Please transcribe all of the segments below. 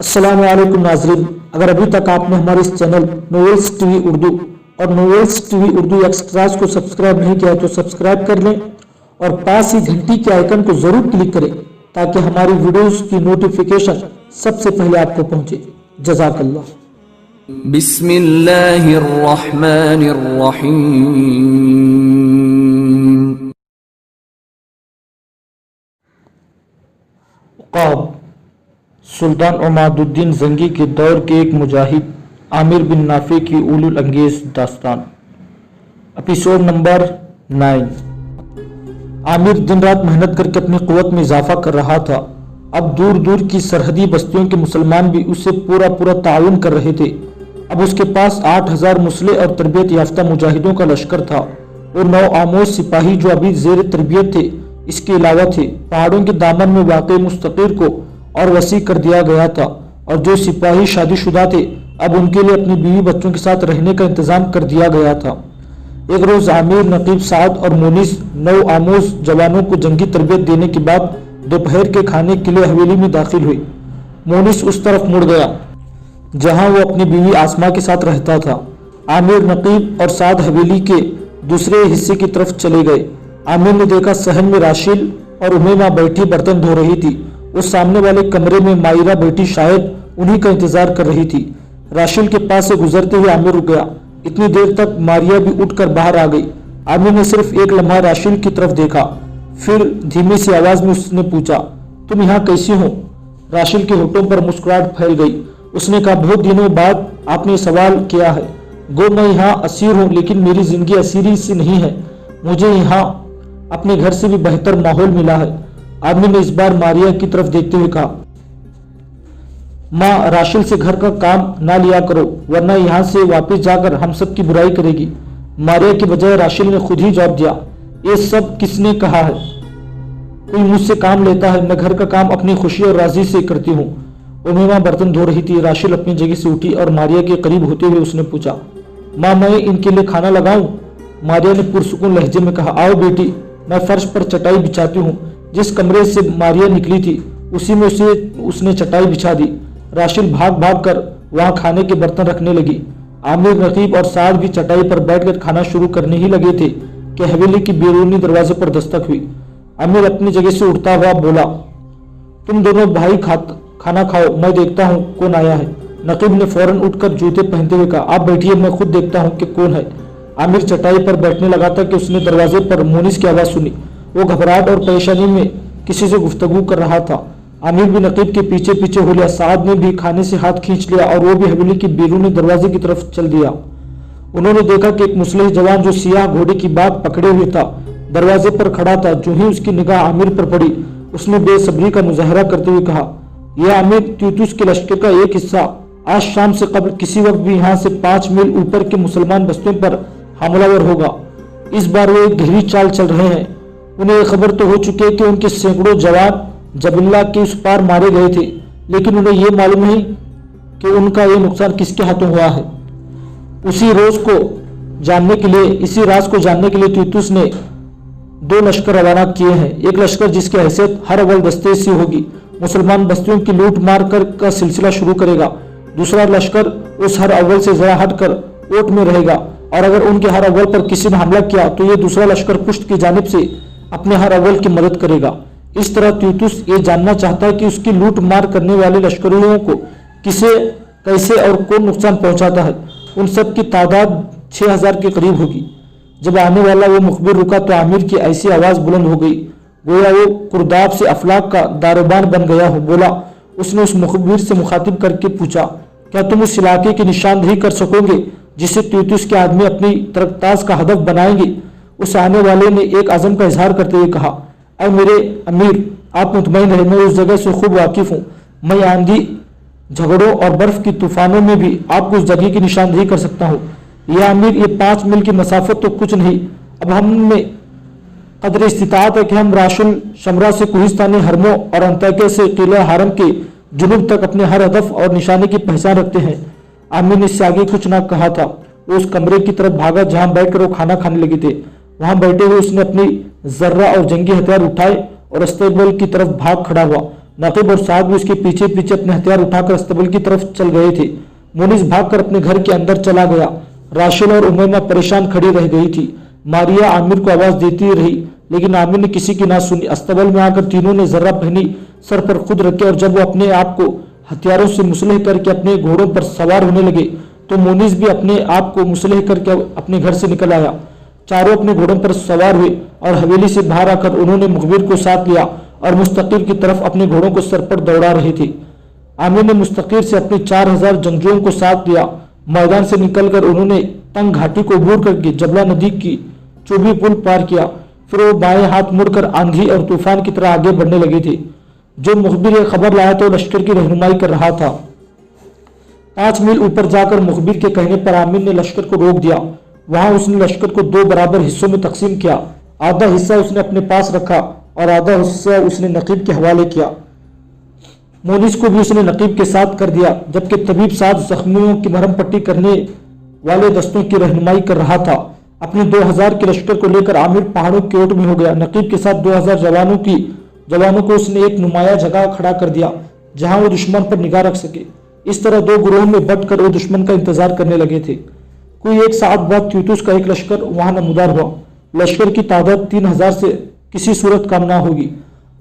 अस्सलाम वालेकुम नाजरीन, अगर अभी तक आपने हमारे इस चैनल नोवेल्स टीवी उर्दू और नोवेल्स टीवी उर्दू एक्स्ट्राज को सब्सक्राइब नहीं किया है तो सब्सक्राइब कर लें और पास ही घंटी के आइकन को जरूर क्लिक करें ताकि हमारी वीडियोस की नोटिफिकेशन सबसे पहले आपको पहुंचे। जज़ाकल्लाह। बिस्मिल्लाहिर्रहमानिर्रहीम। क़ाब सुल्तान उमादुद्दीन जंगी के दौर के एक मुजाहिद आमिर बिन नाफे की उलुल अंगेज दास्तान। Episode number 9। आमिर दिन रात मेहनत करके अपनी कुव्वत में इजाफा कर रहा था। अब दूर दूर की सरहदी बस्तियों के मुसलमान भी उससे पूरा ताउन कर रहे थे। अब उसके पास 8000 मुस्लिम और तरबियत याफ्ता मुजाहिदों का लश्कर था और 9 आमोज सिपाही जो अभी जेर तरबियत थे। इसके अलावा थे पहाड़ों के दामन में वाक़ई मुस्तक़िर को और वसी कर दिया गया था और जो सिपाही शादीशुदा थे अब उनके लिए अपनी बीवी बच्चों के साथ रहने का इंतजाम कर दिया गया था। एक रोज आमिर, नकीब, साद और मोनिस 9 आमोज जवानों को जंगी तरबियत देने के बाद दोपहर के खाने के लिए हवेली में दाखिल हुई। मोनिस उस तरफ मुड़ गया जहां वो अपनी बीवी आसमा के साथ रहता था। आमिर, नकीब और साद हवेली के दूसरे हिस्से की तरफ चले गए। आमिर ने देखा सहन में राशिल और उमैमा बैठी बर्तन धो रही थी। उस सामने वाले कमरे में मायरा बैठी शायद उन्हीं का इंतजार कर रही थी। राशिल के पास से गुजरते हुए आमिर रुक गया। इतनी देर तक मारिया भी उठकर बाहर आ गई। आमिर ने सिर्फ एक लम्हा राशिल की तरफ देखा, फिर धीमी सी आवाज में उसने पूछा, तुम यहाँ कैसी हो? राशिल के होठों पर मुस्कुराहट फैल गई। उसने कहा, बहुत दिनों बाद आपने सवाल किया है। गो मैं यहाँ असीर हूँ, लेकिन मेरी जिंदगी असीरी सी नहीं है। मुझे यहाँ अपने घर से भी बेहतर माहौल मिला है। आदमी ने इस बार मारिया की तरफ देखते हुए कहा, माँ, राशिल से घर का काम ना लिया करो वरना यहाँ से वापस जाकर हम सब की बुराई करेगी। मारिया की बजाय राशिल ने खुद ही जवाब दिया, ये सब किसने कहा है? कोई मुझसे काम लेता है? मैं घर का काम अपनी खुशी और राजी से करती हूँ। उमैमा बर्तन धो रही थी। राशिल अपनी जगह से उठी और मारिया के करीब होते हुए उसने पूछा, माँ, मैं इनके लिए खाना लगाऊं? मारिया ने पुरसुकून लहजे में कहा, आओ बेटी, मैं फर्श पर चटाई बिछाती हूँ। जिस कमरे से मारिया निकली थी उसी में उसने चटाई बिछा दी। राशिल भाग भाग कर वहां खाने के बर्तन रखने लगी। आमिर, नकीब और साद भी चटाई पर बैठकर खाना शुरू करने ही लगे थे कि हवेली की बैरूनी दरवाजे पर दस्तक हुई। आमिर अपनी जगह से उठता हुआ बोला, तुम दोनों भाई खाना खाओ, मैं देखता हूँ कौन आया है। नकीब ने फौरन उठकर जूते पहनते हुए कहा, आप बैठिए, मैं खुद देखता हूँ कि कौन है। आमिर चटाई पर बैठने लगा था कि उसने दरवाजे पर मोनिस की आवाज सुनी। वो घबराहट और परेशानी में किसी से गुफ्तगू कर रहा था। आमिर भी नकीब के पीछे पीछे हो लिया। साद ने भी खाने से हाथ खींच लिया और वो भी हवेली की बैरूनी दरवाजे की तरफ चल दिया। उन्होंने देखा कि एक मुस्लिम जवान जो सियाह घोड़े की बात पकड़े हुए था दरवाजे पर खड़ा था। जो ही उसकी निगाह आमिर पर पड़ी उसने बेसब्री का मुजाहरा करते हुए कहा, यह आमिर त्यूतुस के लश्कर का एक हिस्सा आज शाम से कबल किसी वक्त भी यहाँ से 5 मील ऊपर के मुसलमान बस्तियों पर हमलावर होगा। इस बार वो एक गहरी चाल चल रहे हैं। उन्हें खबर तो हो चुकी है कि उनके सैकड़ों जवान जबिल्ला के उस पार मारे गए थे, लेकिन उन्हें यह मालूम नहीं कि उनका ये नुकसान किसके हाथों हुआ है। इसी राज को जानने के लिए तीतुस ने 2 लश्कर रवाना किए हैं। एक लश्कर जिसकी हैसियत हर अव्वल दस्ते से होगी, मुसलमान बस्तियों की लूट मार कर का सिलसिला शुरू करेगा। दूसरा लश्कर उस हर अव्वल से जरा हटकर ओट में रहेगा और अगर उनके हर अव्वल पर किसी ने हमला किया तो ये दूसरा लश्कर पुष्ट की जानिब से अपने हर अव्वल की मदद करेगा। इस तरह तीतुस ये जानना चाहता है कि उसकी लूट मार करने वाले लश्करियों को किसे, कैसे और कौन नुकसान पहुंचाता है। उन सब की तादाद 6000 के करीब होगी। जब आने वाला वो मुखबिर रुका तो आमिर की ऐसी आवाज बुलंद हो गई गोया वो कुर्दाब से अफलाक का दारोबान बन गया हो। बोला, उसने उस मुखबिर से मुखातिब करके पूछा, क्या तुम उस इलाके की निशानदेही कर सकोगे जिसे तीतुस के आदमी अपनी तरकताज का हदफ बनाएंगे? उस आने वाले ने एक अज़म का इजहार करते हुए कहा, ऐ मेरे अमीर, आप मुतमईन रहे, मैं उस जगह से खूब वाकिफ हूँ। मैं आंधी, झगड़ों और बर्फ की तूफानों में भी आपको उस जगह की निशानदेही कर सकता हूँ। यह अमीर, ये 5 मील की मसाफत तो कुछ नहीं। अब हम में कदर इस्तिताअत है कि हम राशुल शमरा से कुहिस्तानी हरमों और अंताकिया से किला हरम के जुनूब तक अपने हर हदफ और निशाने की पहचान रखते हैं। आमिर ने इससे आगे कुछ ना कहा था। वो उस कमरे की तरफ भागा जहां बैठकर वो खाना खाने लगे थे। वहां बैठे हुए उसने अपनी जर्रा और जंगी हथियार उठाए और इस्तेबल की तरफ भाग खड़ा हुआ। नकीब और साद भी उसके पीछे पीछे अपने हथियार उठाकर अस्तबल की तरफ चल गए थे। मुनीस भागकर अपने घर के अंदर चला गया। राशिल और उमैमा परेशान खड़ी रह गई थी। मारिया आमिर को आवाज देती रही, लेकिन आमिर ने किसी की ना सुनी। अस्तबल में आकर तीनों ने जर्रा पहनी सर पर खुद रखे और जब वो अपने आप को हथियारों से मुसलह करके अपने घोड़ों पर सवार होने लगे तो मुनीस भी अपने आप को मुसलह करके अपने घर से निकल आया। चारों अपने घोड़ों पर सवार हुए और हवेली से बाहर आकर उन्होंने मुखबिर को साथ लिया और मुस्तकीर की तरफ अपने घोड़ों को सर पर दौड़ा रहे थे। आमिर ने मुस्तकीर से अपने 4000 जंगजुओं को साथ लिया। मैदान से निकलकर उन्होंने तंग घाटी को अबूर करके जबला नदी की चोबी पुल पार किया। फिर वो बाएं हाथ मुड़कर आंधी और तूफान की तरह आगे बढ़ने लगे थे। जो मुखबिर खबर लाया तो लश्कर की रहनुमाई कर रहा था। 5 मील ऊपर जाकर मुखबिर के कहने पर आमिर ने लश्कर को रोक दिया। वहां उसने लश्कर को 2 बराबर हिस्सों में तकसीम किया। आधा हिस्सा उसने अपने पास रखा और आधा हिस्सा उसने नकीब के हवाले किया। मोनिस को भी उसने नकीब के साथ कर दिया, जबकि तबीब साथ जख्मियों की मरहम पट्टी करने वाले दस्तों की रहनुमाई कर रहा था। अपने 2000 के लश्कर को लेकर आमिर पहाड़ों के ओट में हो गया। नकीब के साथ 2000 जवानों को उसने एक नुमाया जगह खड़ा कर दिया जहां वो दुश्मन पर निगाह रख सके। इस तरह 2 ग्रोहों में बंटकर वो दुश्मन का इंतजार करने लगे थे। कोई 1 साल बाद त्यूतुस का एक लश्कर वहां नमूदार हुआ। लश्कर की तादाद 3000 से किसी सूरत कम ना होगी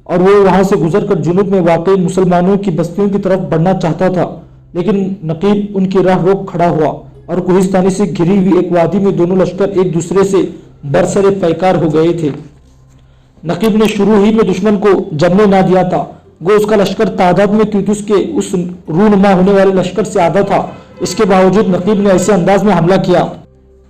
और वो वहां से गुजरकर जुनूब में वाकई मुसलमानों की बस्तियों की तरफ बढ़ना चाहता था, लेकिन नकीब उनकी राह रोक खड़ा हुआ और कोहिस्तानी से घिरी हुई एक वादी में दोनों लश्कर एक दूसरे से बरसरे पैकार हो गए थे। नकीब ने शुरू ही में दुश्मन को जमने ना दिया था। गो उसका लश्कर तादाद में त्यूतुस के उस रूनुमा होने वाले लश्कर से आधा था। इसके बावजूद नकीब ने ऐसे अंदाज में हमला किया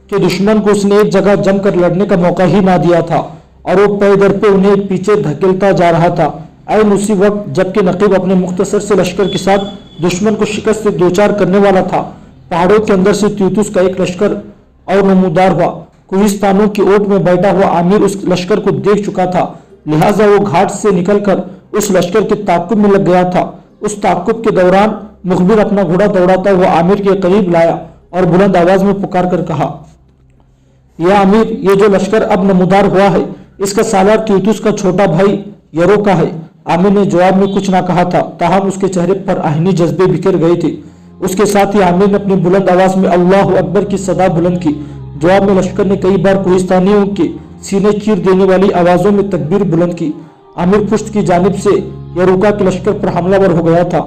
कि दुश्मन को उसने एक जगह जमकर लड़ने का मौका ही ना दिया था और वो पै दर पे उन्हें पीछे धकेलता जा रहा था। ऐन उसी वक्त जबकि नकीब अपने मुख्तसर से लश्कर के साथ दुश्मन को शिकस्त से 2-4 करने वाला था, पहाड़ों के अंदर से त्यूतुस का एक लश्कर और नमूदार हुआ। कोहिस्तानों की ओट में बैठा हुआ आमिर उस लश्कर को देख चुका था, लिहाजा वो घाट से निकलकर उस लश्कर के ताकुब में लग गया था। उस ताकुब के दौरान मुखबिर अपना घोड़ा दौड़ाता हुआ आमिर के करीब लाया और बुलंद आवाज में पुकार कर कहा, या आमिर, ये जो लश्कर अब नमूदार हुआ है इसका सालार त्यूतुस का छोटा भाई यरो का है। आमिर ने जवाब में कुछ ना कहा था, ताहम उसके चेहरे पर आहनी जज्बे बिखर गए थे। उसके साथ ही आमिर ने अपनी बुलंद आवाज में अल्लाह अकबर की सदा बुलंद की। जवाब में लश्कर ने कई बार कोहिस्तानियों के सीने चीर देने वाली आवाजों में तकबीर बुलंद की। आमिर पुश्त की जानिब से यरूका के लश्कर पर हमलावर हो गया था।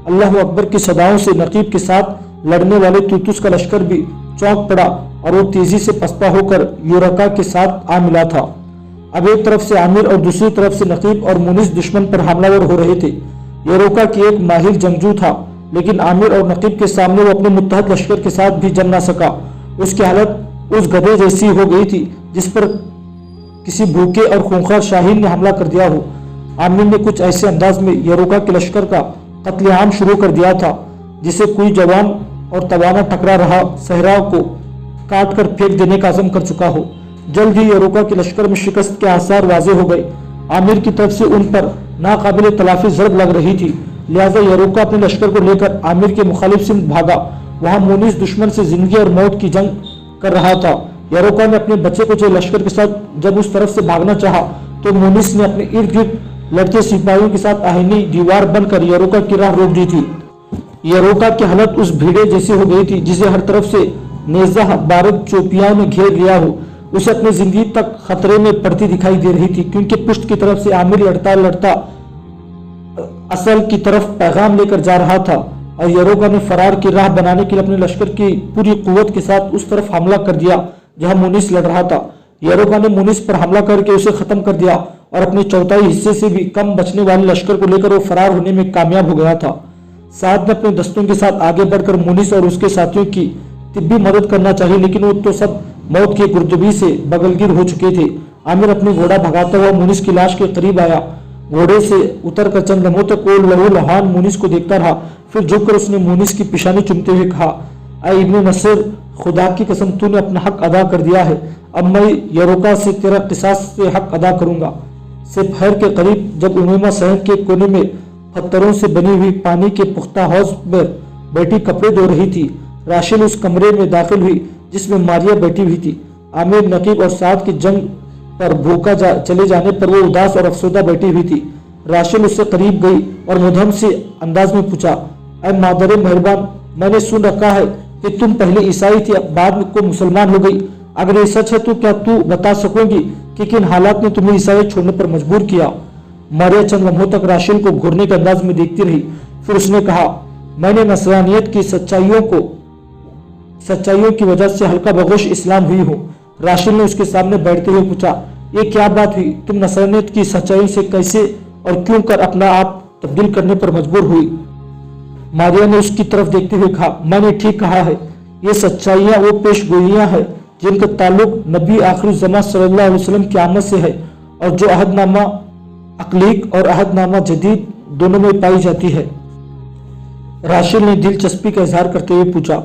अल्लाह अकबर की सदाओं से नकीब के साथ लड़ने वाले त्यूतुस का लश्कर भी चौंक पड़ा और वो तेजी से पसपा होकर यूरका के साथ आ मिला था। अब एक तरफ से आमिर और दूसरी तरफ से नकीब और मुनिस दुश्मन पर हमलावर हो रहे थे। यरूका की एक माहिर जंगजू था, लेकिन आमिर और नकीब के सामने वो अपने मुत्तहद लश्कर के साथ भी जम ना सका। उसकी हालत उस गधे जैसी हो गई थी जिस पर किसी भूखे और खूंखार शाहीन ने हमला कर दिया हो। आमिर ने कुछ ऐसे अंदाज में यरूका के लश्कर का कत्लेआम शुरू कर दिया था जिसे कोई जवान और तवाना टकरा रहा सहरा को काट कर फेंक देने का अज़म कर चुका हो। जल्द ही यरूका के लश्कर में शिकस्त के आसार वाजे हो गए। आमिर की तरफ से उन पर नाकाबिल तलाफी ज़रब लग रही थी, लिहाजा यरूका अपने लश्कर को लेकर आमिर के मुखालिफ से भागा। वहां मुनीस दुश्मन से जिंदगी और मौत की जंग कर रहा था। यरूका ने अपने बच्चे को लश्कर के साथ जब उस तरफ से भागना चाहा तो मुनीस ने अपने इर्द गिर्द लड़के सिपाहियों के साथ आहनी दीवार बनकर यरूका की राह रोक दी थी। यरूका की हालत उस भीड़े जैसी हो गई थी जिसे हर तरफ से नेजा बारूद चौकियां ने घेर लिया हो। उसे अपनी जिंदगी तक खतरे में पड़ती दिखाई दे रही थी, क्योंकि पुष्ट की तरफ से आमिर लड़ता लड़ता असल की तरफ पैगाम लेकर जा रहा था और यरूका ने फरार की राह बनाने के लिए अपने लश्कर की पूरी कुव्वत के साथ उस तरफ हमला कर दिया जहां मुनीस लड़ रहा था। यरूका ने मुनीस पर हमला करके उसे खत्म कर दिया और अपने चौथाई हिस्से से भी कम बचने वाले लश्कर को लेकर वो फरार होने में कामयाब हो गया था। साथ में अपने दस्तों के साथ आगे बढ़कर मुनीस और उसके साथियों की तिब्बी मदद करना चाहिए, लेकिन वो तो सब मौत की गुर्दबी से बगलगिर हो चुके थे। आमिर अपने घोड़ा भगाता हुआ मुनीस की लाश के करीब आया। घोड़े से उतरकर चंद लम्हों तक वो लहू लहान मुनीस को देखता रहा। फिर झुककर उसने मुनीस की पेशानी चूमते हुए कहा, ऐ इब्न नसर, खुदा की कसम तूने अपना हक अदा कर दिया है। अब मैं यरूका से तेरा किसास से हक अदा करूंगा। सिपहर के करीब जब उमैमा शहर के कोने में पत्थरों से बनी हुई पानी के पुख्ता हौज पर बैठी कपड़े धो रही थी, राशिल उस कमरे में दाखिल हुई जिसमें मारिया बैठी हुई थी। आमिर, नकीब और साद की जंग पर भूखा चले जाने पर वो उदास और अफसोदा बैठी हुई थी। राशिल उससे करीब गई और मुदहम से अंदाज में पूछा, ऐ मादर मेहरबान, मैंने सुन रखा है कि तुम पहले ईसाई थी, बाद में को मुसलमान हो गई। अगर ये सच है तो क्या तू बता सकोगी कि किन हालात ने तुम्हें ईसाई छोड़ने पर मजबूर किया? मारिया चंद लम्हों तक राशिल को घूरने के अंदाज में देखती रही, फिर उसने कहा, मैंने नसरानियत की सच्चाइयों की वजह से हल्का बगोश इस्लाम हुई हूँ। राशिल ने उसके सामने बैठते हुए पूछा, ये क्या बात हुई? तुम नसरानियत की सच्चाइयों से कैसे और क्यों कर अपना आप तब्दील करने पर मजबूर हुई? मारिया ने उसकी तरफ देखते हुए कहा, मैंने ठीक कहा है। ये सच्चाइयाँ वो पेशगोइयाँ हैं जिनका ताल्लुक नबी आखिरी ज़माना सल्लल्लाहु अलैहि वसल्लम की आमद से है और जो अहदनामा अकलीक और अहदनामा जदीद दोनों में पाई जाती है। राशिल ने दिलचस्पी का इजहार करते हुए पूछा,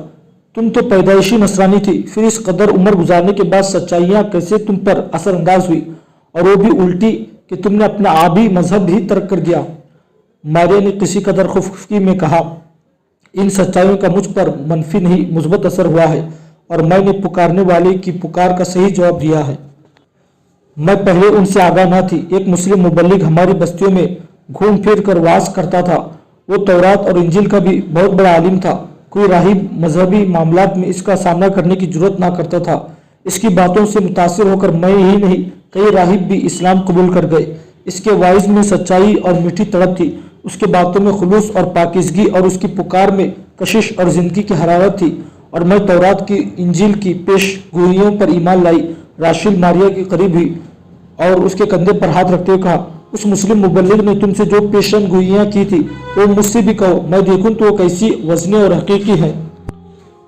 तुम तो पैदाइशी नसरानी थी, फिर इस कदर उम्र गुजारने के बाद सच्चाइयाँ कैसे तुम पर असरअंदाज हुई, और वो भी उल्टी कि तुमने अपना आबी मजहब ही तर्क कर दिया? मारिया ने किसी कदर खुफकी में कहा, इन सच्चाइयों का मुझ पर मनफी नहीं मुस्बत असर हुआ है और मैंने पुकारने वाले की पुकार का सही जवाब दिया है। मैं पहले उनसे आगाह न थी। एक मुस्लिम मुबल्लिग हमारी बस्तियों में घूम फिर कर वास करता था। वो तौरात और इंजिल का भी बहुत बड़ा आलिम था। कोई राहिब मजहबी मामलात में इसका सामना करने की जरूरत ना करता था। इसकी बातों से मुतासिर होकर मैं ही नहीं, कई राहिब भी इस्लाम कबूल कर गए। इसके वाइज में सच्चाई और मीठी तड़प थी, उसके बातों में खुलूस और पाकिजगी और उसकी पुकार में कशिश और जिंदगी की हरारत थी, और मैं तौरात की इंजील की पेशगोइयों पर ईमान लाई। राशिल मारिया के करीब हुई और उसके कंधे पर हाथ रखते हुए कहा, उस मुस्लिम मुबल्लिग ने तुमसे जो पेशन गोइयाँ की थी वो मुझसे भी कहो, मैं देखूं तो वो कैसी वजनी और हकीकी है।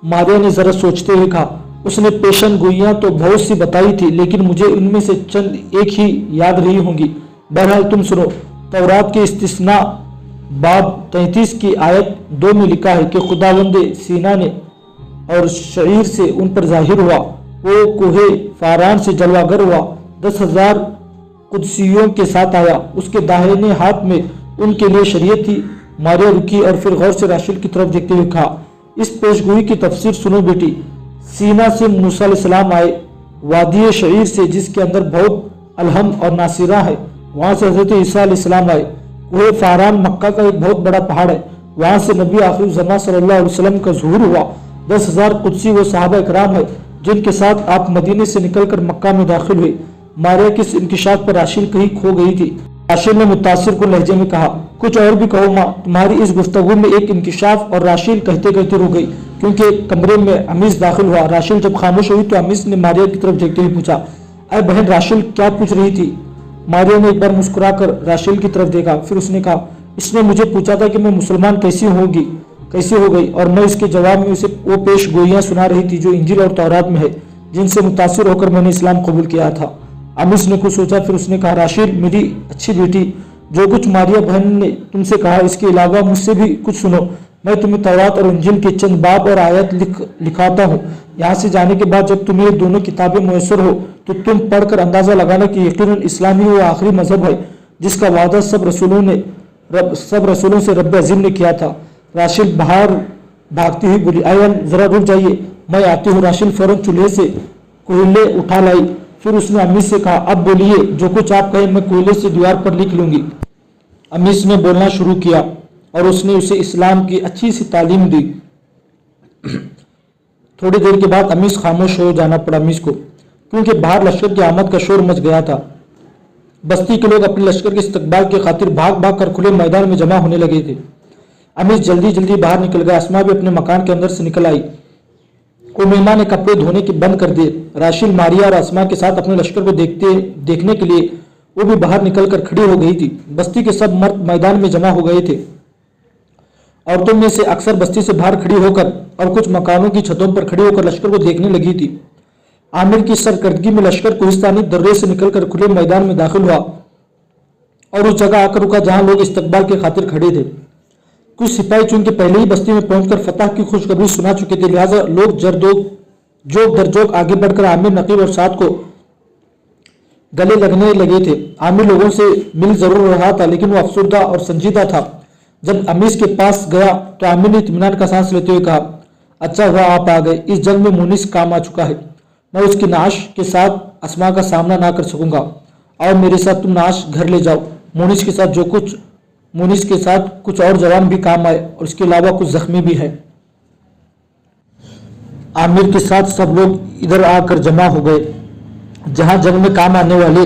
मारिया ने जरा सोचते हुए कहा, उसने पेशन गोइयाँ तो बहुत सी बताई थी, लेकिन मुझे उनमें से चंद एक ही याद रही होंगी। बहरहाल तुम सुनो। तौरात के इस्तिस्ना बाब 33 की आयत 2 में लिखा है कि खुदावंद सीना ने और शरीर से उन पर जाहिर हुआ, वो कोहे फारान से जलवागर हुआ, 10,000 कुदसियों के साथ आया, उसके दाहिने हाथ में उनके लिए शरीयत थी। मारिया रुकी और फिर गौर से राशिल की तरफ देखते हुए कहा, इस पेशगोई की तफसीर सुनो बेटी। सीना से मूसा अलैहिस्सलाम आए, वादी शरीर से जिसके अंदर बहुत अलहम और नासिरा है, वहाँ से हजरत ईसा अलैहिस्सलाम आए। कोहे फारान मक्का का एक बहुत बड़ा पहाड़ है, वहाँ से नबी आखिरी ज़माना सल्लल्लाहु अलैहि वसल्लम का ज़ुहूर हुआ। 10,000 कुदसी वो सहाबा इकराम है जिनके साथ आप मदीने से निकलकर मक्का में दाखिल हुए। मारिया के इस इंकिशाफ पर राशिल कहीं खो गई थी। राशिल ने मुतासिर को लहजे में कहा, कुछ और भी कहो माँ, तुम्हारी इस गुफ्तगू में एक इंकिशाफ। और राशिल कहते कहते रुक गई क्योंकि कमरे में अमीस दाखिल हुआ। राशिल जब खामोश हुई तो अमीस ने मारिया की तरफ देखते हुए पूछा, अरे बहन राशिल क्या पूछ रही थी? मारिया ने एक बार मुस्कुराकर राशिल की तरफ देखा, फिर उसने कहा, इसने मुझे पूछा था कि मैं मुसलमान कैसी हो गई, और मैं इसके जवाब में उसे वो पेश गोइयाँ सुना रही थी जो इंजिल और तौरात में है, जिनसे मुतासिर होकर मैंने इस्लाम कबूल किया था। अमीस ने कुछ सोचा, फिर उसने कहा, राशिल मेरी अच्छी बेटी, जो कुछ मारिया बहन ने तुमसे कहा इसके अलावा मुझसे भी कुछ सुनो। मैं तुम्हें तौरात और इंजिल के चंद बाब और आयत लिखाता हूँ। यहाँ से जाने के बाद जब तुम्हें दोनों किताबें मुयसर हो तो तुम पढ़कर अंदाजा लगाना कि यकीनन इस्लाम ही वो आखिरी मजहब है जिसका वादा सब रसूलों से रब अज़ीम ने किया था। राशिल बाहर भागती हुई बोली, आयन जरा रुक जाइए, मैं आती हूँ। राशिल फौरन चूल्हे से कोयले उठा लाई। फिर उसने अमीस से कहा, अब बोलिए, जो कुछ आप कहें मैं कोयले से दीवार पर लिख लूंगी। अमीस ने बोलना शुरू किया और उसने उसे इस्लाम की अच्छी सी तालीम दी। थोड़ी देर के बाद अमीस खामोश हो जाना पड़ा अमीस को, क्योंकि बाहर लश्कर की आमद का शोर मच गया था। बस्ती के लोग अपने लश्कर के इस्तकबाल की खातिर भाग भाग कर खुले मैदान में जमा होने लगे थे। अमीस जल्दी जल्दी बाहर निकल गया। अस्मा भी अपने मकान के अंदर से निकल आई। उमैमा ने कपड़े धोने के बंद कर दिए। राशिल मारिया और अस्मा के साथ अपने लश्कर को देखने के लिए वो भी बाहर निकलकर खड़ी हो गई थी। बस्ती के सब मर्द मैदान में जमा हो गए थे। औरतों में से अक्सर बस्ती से बाहर खड़ी होकर और कुछ मकानों की छतों पर खड़ी होकर लश्कर को देखने लगी थी। आमिर की सरकर्दगी में लश्कर कोहिस्तानी दर्रे से निकलकर खुले मैदान में दाखिल हुआ और उस जगह आकर रुका जहां लोग इस्तकबाल के खातिर खड़े थे। कुछ सिपाही चुन के पहले ही बस्ती में पहुंचकर फतह की खुशखबरी सुना चुके थे, लिहाजा लोग जोक दरजोक आगे बढ़कर आमिर, नकीब और साथ को गले लगने लगे थे। आमिर लोगों से मिल जरूर रहा था, लेकिन वो अफसरदा और संजीदा था। जब अमीस के पास गया तो आमिर ने इत्मीनान का सांस लेते हुए कहा, अच्छा हुआ आप आ गए, इस जंग में मुनिस काम आ चुका है। मैं उसकी नाश के साथ अस्मा का सामना ना कर सकूंगा, और मेरे साथ तुम नाश घर ले जाओ। मुनीस के साथ कुछ और जवान भी काम आए और इसके अलावा कुछ जख्मी भी हैं। आमिर के साथ सब लोग इधर आकर जमा हो गए जहां जंग में काम आने वाले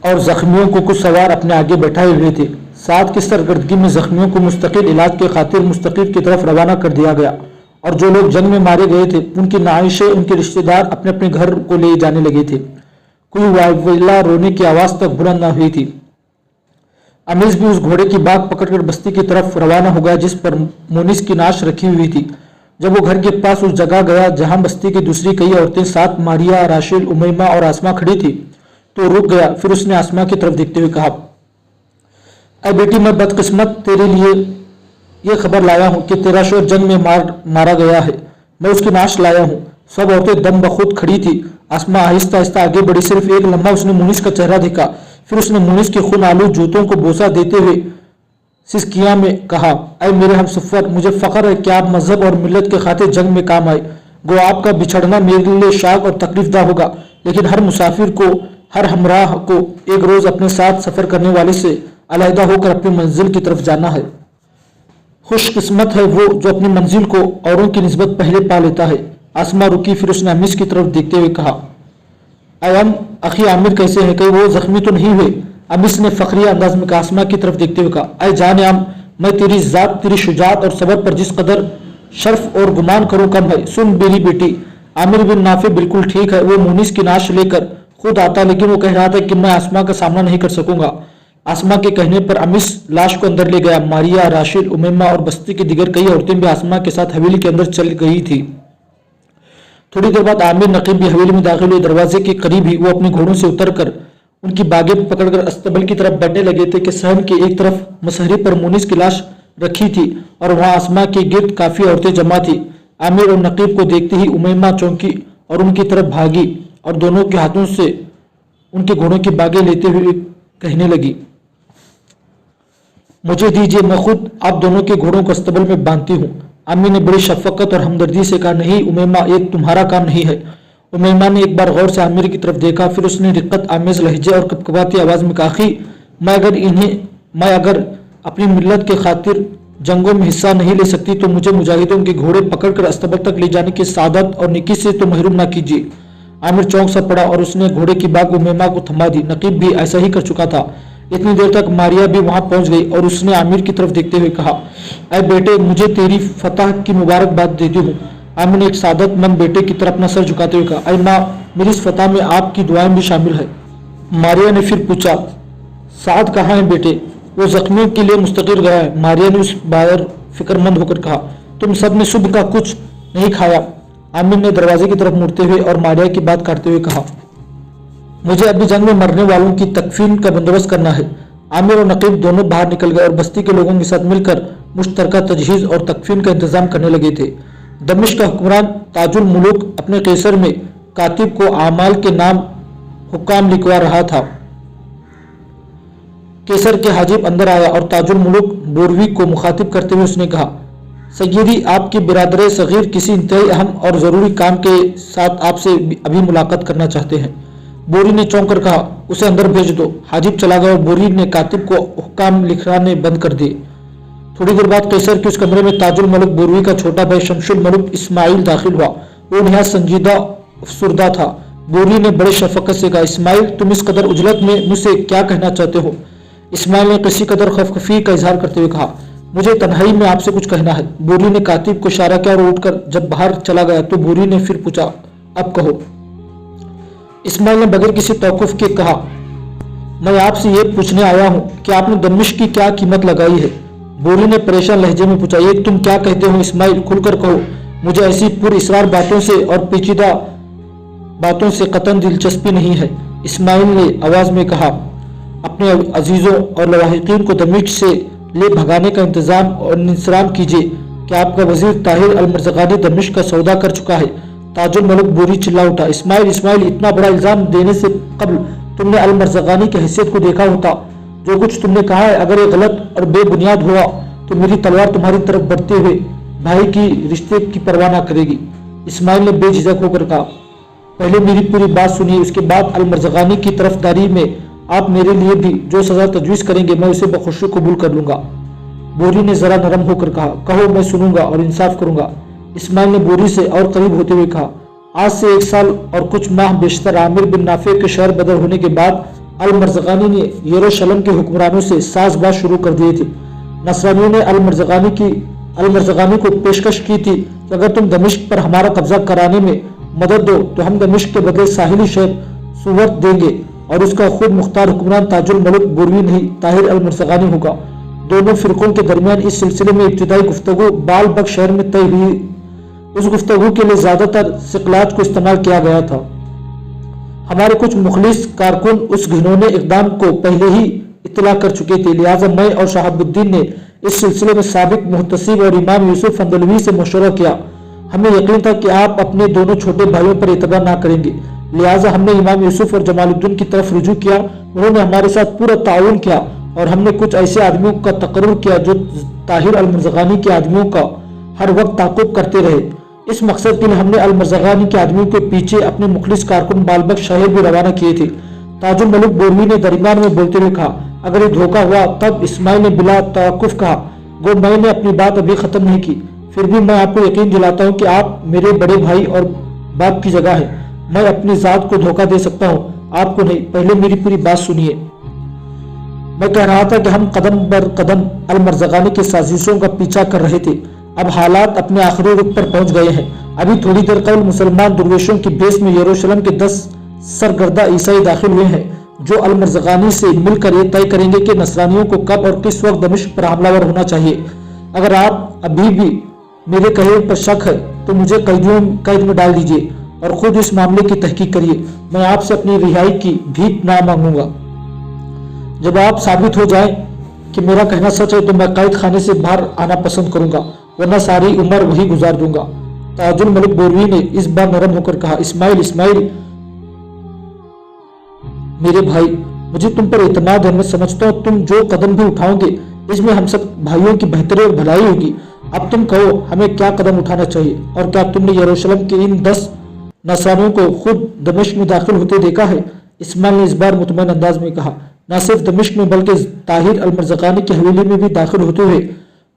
और जख्मियों को कुछ सवार अपने आगे बैठाए हुए थे। साथ की सरगर्दगी में जख्मियों को मुस्तकिल इलाज के खातिर मुस्तकिल की तरफ रवाना कर दिया गया और जो लोग जंग में मारे गए थे उनकी नाइशें उनके रिश्तेदार अपने अपने घर को ले जाने लगे थे। कोई वाइला रोने की आवाज तक बुलंद न हुई थी। अमीस भी उस घोड़े की बाग पकड़कर बस्ती की तरफ रवाना हो गया जिस पर मुनीस की नाश रखी हुई थी। जब वो घर के पास उस जगह गया जहां बस्ती की दूसरी कई औरतें साथ मारिया, राशिल, उमैमा और आसमा खड़ी थी तो रुक गया। फिर उसने आसमा की तरफ देखते हुए कहा, ऐ बेटी, मैं बदकिस्मत तेरे लिए ये खबर लाया हूं कि तेरा शोहर जंग में मारा गया है। मैं उसकी नाश लाया हूं। सब औरतें दम बखुद खड़ी थी। आसमा आहिस्ता आहिस्ता आगे बढ़ी। सिर्फ एक लम्हा उसने मुनीस का चेहरा देखा। फिर उसने मुनीस के खून आलू जूतों को बोसा देते हुए सिसकिया में कहा, ऐ मेरे हमसफर, मुझे फख्र है कि आप मजहब और मिल्लत के खातिर जंग में काम आए। गो आपका बिछड़ना मेरे लिए शाक और तकलीफदा होगा, लेकिन हर मुसाफिर को, हर हमराह को एक रोज अपने साथ सफर करने वाले से अलहदा होकर अपनी मंजिल की तरफ जाना है। खुशकिस्मत है वो जो अपनी मंजिल को औरों की निस्बत पहले पा लेता है। आसमा रुकी। फिर उसने अमीस की तरफ देखते हुए कहा, अयम अखी आमिर कैसे है? कहीं वो जख्मी तो नहीं हुए? अमीस ने फखरिया अंदाज में आसमा की तरफ देखते हुए कहा, अय जान आम, मैं तेरी जात, तेरी शुजात और सबर पर जिस कदर शर्फ और गुमान करूं कम है। सुन मेरी बेटी, आमिर बिन नाफे बिल्कुल ठीक है। वो मुनीस की नाश लेकर खुद आता, लेकिन वो कह रहा था कि मैं आसमा का सामना नहीं कर सकूंगा। आसमा के कहने पर अमीस लाश को अंदर ले गया। मारिया, राशिल, उमैमा और बस्ती की दिगर कई औरतें भी आसमा के साथ हवेली के अंदर चल गई थी। थोड़ी देर बाद आमिर नकीब भी हवेली में दाखिल हुए। दरवाजे के करीब ही वो अपने घोड़ों से उतरकर उनकी बागें पकड़कर अस्तबल की तरफ बढ़ने लगे थे कि सहन के एक तरफ मसहरी पर मुनीस की लाश रखी थी और वहां आसमा के गिर्द काफी औरतें जमा थी। आमिर और नकीब को देखते ही उमैमा चौंकी और उनकी तरफ भागी और दोनों के हाथों से उनके घोड़ों की बागें लेते हुए कहने लगी, मुझे दीजिए, मैं खुद आप दोनों के घोड़ों को अस्तबल में बांधती हूँ। अम्मी ने बड़ी शफकत और हमदर्दी से कहा, नहीं उमैमा, ये तुम्हारा काम नहीं है। उमैमा ने एक बार गौर से आमिर की तरफ देखा। फिर उसने रिक्कत आमेज लहजे और कपकपाती आवाज में कहा, मैं अगर अपनी मिल्लत के खातिर जंगों में हिस्सा नहीं ले सकती तो मुझे मुजाहिदों के घोड़े पकड़कर अस्तबल तक ले जाने की सादत और निकी से तो महरूम ना कीजिए। आमिर चौंक सा पड़ा और उसने घोड़े की बाग उमैमा को थमा दी। नकीब भी ऐसा ही कर चुका था। इतनी देर तक मारिया भी वहां पहुंच गई और उसने आमिर की तरफ देखते हुए कहा, ऐ बेटे, मुझे तेरी फतह की मुबारकबाद देती हूँ। आमिर ने एक सादतमंद बेटे की तरफ अपना सर झुकाते हुए कहा, ऐ माँ, मेरी इस फतह में आपकी दुआएं भी शामिल है। मारिया ने फिर पूछा, साद कहाँ है बेटे? वो जख्मियों के लिए मुस्तकिल गया है। मारिया ने उस बाहर फिक्रमंद होकर कहा, तुम सब ने सुबह का कुछ नहीं खाया। आमिर ने दरवाजे की तरफ मुड़ते हुए और मारिया की बात काटते हुए कहा, मुझे अभी जंग में मरने वालों की तकफीन का बंदोबस्त करना है। आमिर और नकीब दोनों बाहर निकल गए और बस्ती के लोगों के साथ मिलकर मुश्तरका तजहीज और तकफीन का इंतजाम करने लगे थे। दमिश्क का हुक्मरान ताजुल मुलूक अपने केसर में कातिब को आमाल के नाम हुक्काम लिखवा रहा था। केसर के हाजिब अंदर आया और ताजुल मुलूक बोरवी को मुखातिब करते हुए उसने कहा, सैयदी, आपकी बिरादर सगीर किसी इंतहाई अहम और ज़रूरी काम के साथ आपसे अभी मुलाकात करना चाहते हैं। बोरी ने चौंक कर कहा, उसे अंदर भेज दो। हाजिब चला गया और बोरी ने कातिब को हुक्काम लिखवाने बंद कर दिए। थोड़ी देर बाद कैसर के उस कमरे में ताजुल मलिक बोरवी का छोटा भाई शमशुल मलिक इस्माइल दाखिल हुआ। वो निहायत संजीदा अफसुर्दा था। बोरी ने बड़े शफकत से कहा, इस्माइल, तुम इस कदर उजलत में मुझसे क्या कहना चाहते हो? इस्माइल ने किसी कदर खफखफी का इजहार करते हुए कहा, मुझे तन्हाई में आपसे कुछ कहना है। बोरी ने कातिब को इशारा किया और उठकर जब बाहर चला गया तो बोरी ने फिर पूछा, अब कहो। इस्माइल ने बगैर किसी तौकुफ के कहा, मैं आपसे ये पूछने आया हूं कि आपने दमिश्क की क्या कीमत लगाई है। बोरी ने परेशान लहजे में पूछा, ये तुम क्या कहते हो इस्माइल? खुलकर कहो, मुझे ऐसी पुरइसरार बातों से और पेचीदा बातों से कतन दिलचस्पी नहीं है। इस्माइल ने आवाज में कहा, अपने अजीजों और लवाहिकीन को दमिश्क से ले भगाने का इंतजाम और इंसराम कीजिए कि आपका वजीर ताहिर अल-मर्ज़गानी दमिश्क का सौदा कर चुका है। ताजुल मलिक बोरी चिल्ला उठा, इस्माइल, इतना बड़ा इल्जाम देने से कबल तुमने अल-मर्ज़गानी की हैसियत को देखा होता। जो कुछ तुमने कहा है अगर ये गलत और बेबुनियाद हुआ तो मेरी तलवार तुम्हारी तरफ बढ़ते हुए भाई की रिश्ते की परवाह ना करेगी। इस्माइल ने बेझिझक होकर कहा, पहले मेरी पूरी बात सुनिए, उसके बाद अल-मर्ज़गानी की तरफदारी में आप मेरे लिए भी जो सजा तजवीज़ करेंगे मैं उसे बखुशी कबूल कर लूँगा। बोरी ने ज़रा नरम होकर कहा, कहो मैं सुनूंगा और इंसाफ करूंगा। इस्माइल ने बोरी से और करीब होते हुए कहा, आज से 1 साल और कुछ माह बेशतर आमिर बिन नाफे के शहर बदर होने के बाद अल-मरज़गानी ने यरूशलेम के हुक्मरानों से साज़बाज शुरू कर दिए थे। नसरानियों ने अल-मरज़गानी को पेशकश की थी कि अगर तुम दमिश्क पर हमारा कब्जा कराने में मदद दो तो हम दमिश्क के बदले साहिली शहर सुवर्त देंगे और उसका खुद मुख्तार हुक्मरान ताजुल मलिक बोरवी नहीं ताहिर अल-मरज़गानी होगा। दोनों फिरकों के दरमियान इस सिलसिले में इब्तिदाई गुफ्तगू बालबक शहर में तय हुई। उस गुफ्तगू के लिए ज्यादातर सिकलात को इस्तेमाल किया गया था। हमारे कुछ मुखलिस कारकुन उस घिनौने इक़दाम को पहले ही इत्तला कर चुके थे, लिहाजा मैं और शहाबुद्दीन ने इस सिलसिले में साबिक मुहतसिब और इमाम यूसुफ अंदलवी से मशवरा किया। हमें यकीन था कि आप अपने दोनों छोटे भाइयों पर एतबार ना करेंगे, लिहाजा हमने इमाम यूसुफ और जमालुद्दीन की तरफ रुजू किया। उन्होंने हमारे साथ पूरा ताउन किया और हमने कुछ ऐसे आदमियों का तकर्रुर किया जो ताहिर अल-मरज़गानी के आदमियों का हर वक्त ताक़ुब करते रहे। इस मकसद के लिए हमने अल-मरज़गानी के आदमियों के पीछे अपने मुखलिस कारकुन बालबक शहर भी रवाना किए थे। ताजुल मलिक बोरवी ने दरमियान में बोलते हुए कहा, अगर ये धोखा हुआ। तब इस्माइल ने बिला तवक्कुफ कहा, गो मैंने अपनी बात अभी खत्म नहीं की, फिर भी मैं आपको यकीन दिलाता हूँ कि आप मेरे बड़े भाई और बाप की जगह है। मैं अपनी जात को धोखा दे सकता हूँ, आपको नहीं। पहले मेरी पूरी बात सुनिए। मैं कह रहा था कि हम कदम बर कदम अल-मरज़गानी की साजिशों का पीछा कर रहे थे। अब हालात अपने आखिरी रुख पर पहुंच गए हैं। अभी थोड़ी देर कबल मुसलमान दुर्वेशों की बेस में यरूशलेम के 10 सरगर्दा ईसाई दाखिल हुए हैं जो अल-मरज़गानी से मिलकर ये तय करेंगे कि नसरानियों को कब और किस वक्त दमिश्क पर हमलावर होना चाहिए। अगर आप अभी भी मेरे कहे पर शक है तो मुझे कैद में डाल दीजिए और खुद इस मामले की तहकीक करिए। मैं आपसे अपनी रिहाई की भीख ना मांगूंगा। जब आप साबित हो जाए कि मेरा कहना सच है तो मैं कैद खाने से बाहर आना पसंद करूंगा, वरना सारी उम्र वही गुजार दूंगा। ताजुल मलिक बोरवी ने इस बार नरम होकर कहा, इस्माइल मेरे भाई, मुझे तुम पर एतमाद है। मैं समझता हूँ तुम जो कदम भी उठाओगे इसमें हम सब भाइयों की बेहतरी और भलाई होगी। अब तुम कहो हमें क्या कदम उठाना चाहिए, और क्या तुमने यरूशलेम के इन 10 नसरानियों को खुद दमिश्क में दाखिल होते देखा है? इस्माइल ने इस बार मुतमईन अंदाज में कहा, न सिर्फ दमिश्क में बल्कि ताहिर अल-मरज़गानी की हवेली में भी दाखिल होते हुए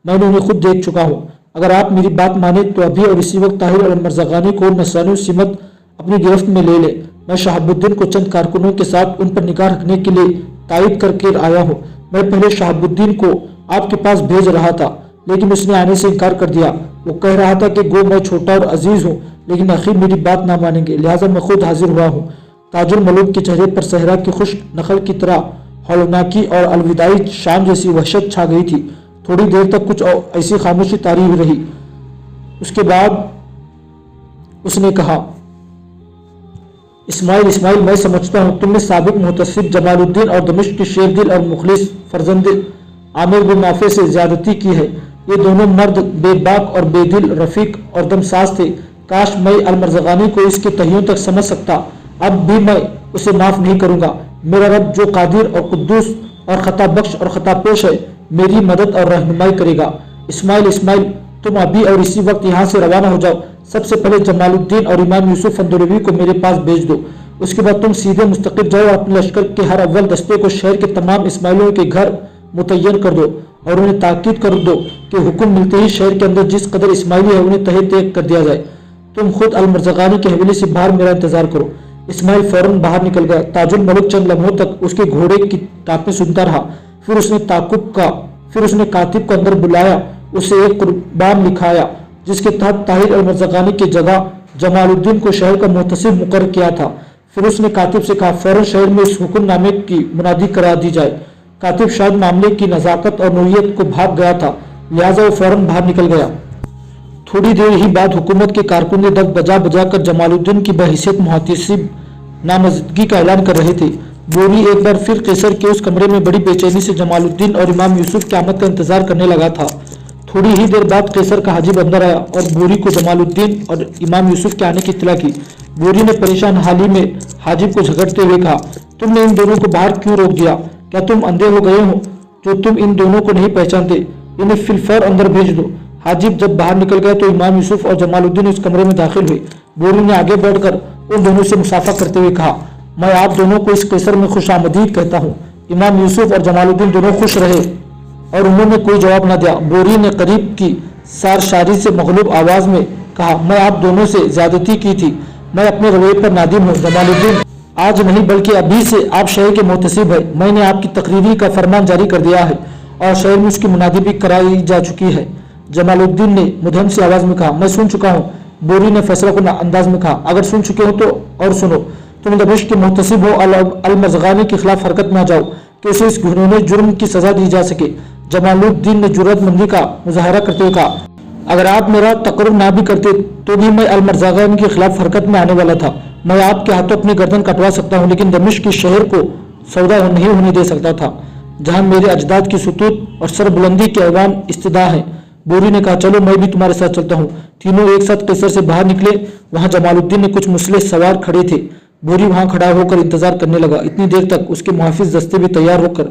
मैंने उन्हें खुद देख चुका हूँ। अगर आप मेरी बात माने तो अभी और इसी वक्त ताहिर अल-मरज़गानी को नसरानी सिमत अपनी गिरफ्त में ले ले। मैं शहाबुद्दीन को चंद कारकुनों के साथ उन पर निगाह रखने के लिए तायद करके आया हूँ। मैं पहले शहाबुद्दीन को आपके पास भेज रहा था लेकिन उसने आने से इनकार कर दिया। वो कह रहा था कि गो मैं छोटा और अजीज हूँ लेकिन आखिर मेरी बात ना मानेंगे, लिहाजा मैं खुद हाजिर हुआ हूँ। ताजुल मलिक के चेहरे पर सहरा की खुश्क नखल की तरह हौलनाकी और अलविदाई शाम जैसी वहशत छा गई थी। थोड़ी देर तक कुछ ऐसी खामोशी तारी हुई रही। उसके बाद उसने कहा, इस्माइल मैं समझता हूँ तुमने साबिक मुहतसिब जमालुद्दीन और दमिश्क के शेरदिल और मुखलिस फर्जंद आमिर बिन नाफे से ज्यादती की है। ये दोनों मर्द बेबाक और बेदिल, रफीक और दमसाज थे। काश मैं अल-मरज़गानी को इसके तहियों तक समझ सकता। अब भी मैं उसे माफ नहीं करूंगा। मेरा रब जो कादिर और कुद्दूस और खता बख्श और खतापोश है मेरी मदद और रहनुमाई करेगा। इस्माइल तुम अभी और इसी वक्त यहाँ से रवाना हो जाओ। सबसे पहले जमालुद्दीन और इमाम यूसुफ अंदलवी को मेरे पास भेज दो। उसके बाद तुम सीधे मुस्तकिल जाओ और अपने लश्कर के हर अव्वल दस्ते को शहर के तमाम इस्माइलियों के घर मुतय्यन कर दो और उन्हें ताकीद कर दो कि हुक्म मिलते ही शहर के अंदर जिस कदर इस्माइली है उन्हें तहे तय कर दिया जाए। तुम खुद अल-मरज़गानी की हवेली से बाहर मेरा इंतजार करो। इस्माइल फौरन बाहर निकल गया। ताजुल मलिक चंद लम्हों तक उसके घोड़े की टापें सुनता रहा। फिर उसने कातिब को अंदर बुलाया, उसे एक कुर्बान लिखाया जिसके तहत ताहिर अल-मरज़गानी की जगह जमालुद्दीन को शहर का मुहतसिब मुकर्रर किया था। फिर उसने कातिब से कहा, फौरन शहर में इस हुक्मनामे की मुनादी करा दी जाए। कातिब शायद मामले की नज़ाकत और नौयत को भाग गया था, लिहाजा वो फौरन बाहर निकल गया। थोड़ी देर ही बाद हुकूमत के कारकुन ने डग बजा कर जमालुद्दीन की बहैसियत मुहतसिब नामजदगी का ऐलान कर रहे थे। बोरी एक बार फिर कैसर के उस कमरे में बड़ी बेचैनी से जमालुद्दीन और इमाम यूसुफ की आमद का इंतजार करने लगा था। थोड़ी ही देर बाद कैसर का हाजिब अंदर आया और बोरी को जमालुद्दीन और इमाम यूसुफ के आने की इत्तला की। बोरी ने परेशान हाल ही में हाजिब को झगड़ते हुए कहा, तुमने इन दोनों को बाहर क्यों रोक दिया? क्या तुम अंधे हो गए हो जो तुम इन दोनों को नहीं पहचानते? इन्हें फिलफौर अंदर भेज दो। हाजिब जब बाहर निकल गया तो इमाम यूसुफ और जमालुद्दीन उस कमरे में दाखिल हुए। बोरी ने आगे बढ़कर उन दोनों से मुसाफा करते हुए कहा, मैं आप दोनों को इस कैसर में खुश आमदीद कहता हूँ। इमाम यूसुफ और जमालुद्दीन दोनों खुश रहे और उन्होंने कोई जवाब न दिया। बोरी ने करीब की सारशारी से मगलूब आवाज में कहा, मैं आप दोनों से ज्यादती की थी, मैं अपने रवैये पर नादिम हूँ। जमालुद्दीन, आज नहीं बल्कि अभी से आप शहर के मोहतसिब है। मैंने आपकी तकरीरी का फरमान जारी कर दिया है और शहर में उसकी मुनादी भी कराई जा चुकी है। जमालुद्दीन ने मुदहम सी आवाज में कहा, मैं सुन चुका हूँ। बोरी ने फैसला कुन अंदाज में कहा, अगर सुन चुके हो तो और सुनो। तुम दमिश्क के मोहतसिब हो, अल-मज़गानी के खिलाफ हरकत में आ जाओ, कैसे इस घिनौने जुर्म की सजा दी जा सके। जमालुद्दीन ने जुर्रतमंदी का मुजाहरा करते हुए कहा, अगर आप मेरा तकर्रुब ना भी करते तो भी मैं अल-मज़गानी के खिलाफ हरकत में आने वाला था। मैं आपके हाथों अपनी गर्दन कटवा सकता हूँ, लेकिन दमिश्क के शहर को सौदा नहीं होने दे सकता था, जहां मेरे अजदाद की सुतूत और सरबुलंदी के ऐवान इस्तिदा है। बोरी ने कहा, चलो मैं भी तुम्हारे साथ चलता हूँ। तीनों एक साथ कैसर से बाहर निकले। वहां जमालुद्दीन ने कुछ मुसले सवार खड़े थे। बोरी वहां खड़ा होकर इंतजार करने लगा। इतनी देर तक उसके मुहाफिज दस्ते भी तैयार होकर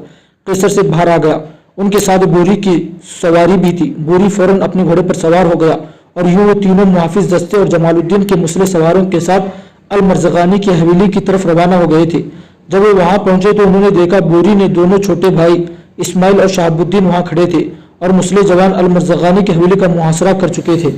कैसर से बाहर आ गया। उनके साथ बोरी की सवारी भी थी। बोरी फौरन अपने घोड़े पर सवार हो गया और यूं वो तीनों मुहाफिज दस्ते और जमालुद्दीन के मुसले सवारों के साथ अल-मज़गानी की हवेली की तरफ रवाना हो गए थे। जब वो वहां पहुंचे तो उन्होंने देखा बोरी ने दोनों छोटे भाई इस्माइल और शहाबुद्दीन वहां खड़े थे और मुसले जवान अल-मज़गानी की हवेली का मुहासरा कर चुके थे।